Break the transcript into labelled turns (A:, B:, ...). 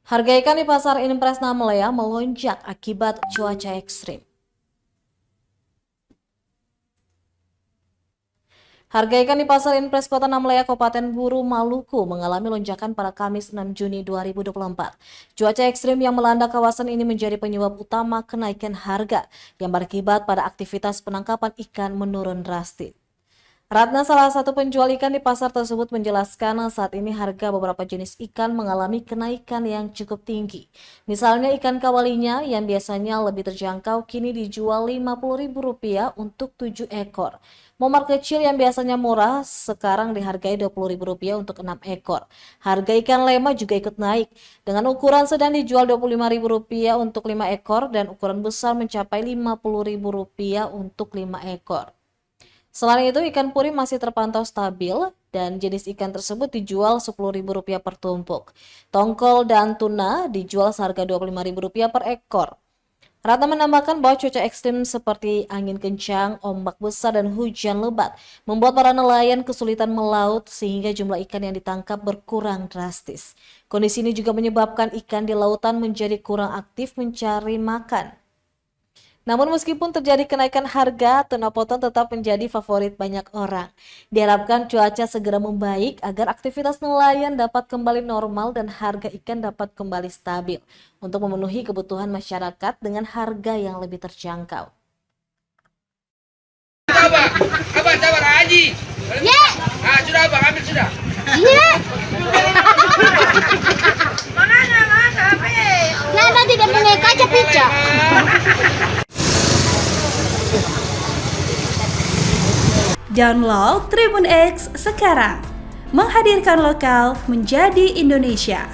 A: Harga ikan di pasar Impres Namelea melonjak akibat cuaca ekstrim. Harga ikan di pasar Impres Kota Namelea, Kabupaten Buru, Maluku mengalami lonjakan pada Kamis 6 Juni 2024. Cuaca ekstrim yang melanda kawasan ini menjadi penyebab utama kenaikan harga yang berakibat pada aktivitas penangkapan ikan menurun drastis. Ratna, salah satu penjual ikan di pasar tersebut, menjelaskan saat ini harga beberapa jenis ikan mengalami kenaikan yang cukup tinggi. Misalnya ikan kawalinya yang biasanya lebih terjangkau kini dijual Rp50.000 untuk 7 ekor. Momar kecil yang biasanya murah sekarang dihargai Rp20.000 untuk 6 ekor. Harga ikan lema juga ikut naik. Dengan ukuran sedang dijual Rp25.000 untuk 5 ekor dan ukuran besar mencapai Rp50.000 untuk 5 ekor. Selain itu, ikan puri masih terpantau stabil dan jenis ikan tersebut dijual Rp10.000 per tumpuk. Tongkol dan tuna dijual seharga Rp25.000 per ekor. Ratna menambahkan bahwa cuaca ekstrim seperti angin kencang, ombak besar, dan hujan lebat membuat para nelayan kesulitan melaut sehingga jumlah ikan yang ditangkap berkurang drastis. Kondisi ini juga menyebabkan ikan di lautan menjadi kurang aktif mencari makan. Namun meskipun terjadi kenaikan harga, tuna potong tetap menjadi favorit banyak orang. Diharapkan cuaca segera membaik agar aktivitas nelayan dapat kembali normal dan harga ikan dapat kembali stabil untuk memenuhi kebutuhan masyarakat dengan harga yang lebih terjangkau.
B: Abang sabar Haji.
C: Ya.
B: Sudah abang ambil sudah.
C: Iya.
B: Mana HP?
C: Nana tidak punya kaca pica.
D: Download Tribun X sekarang, menghadirkan lokal menjadi Indonesia.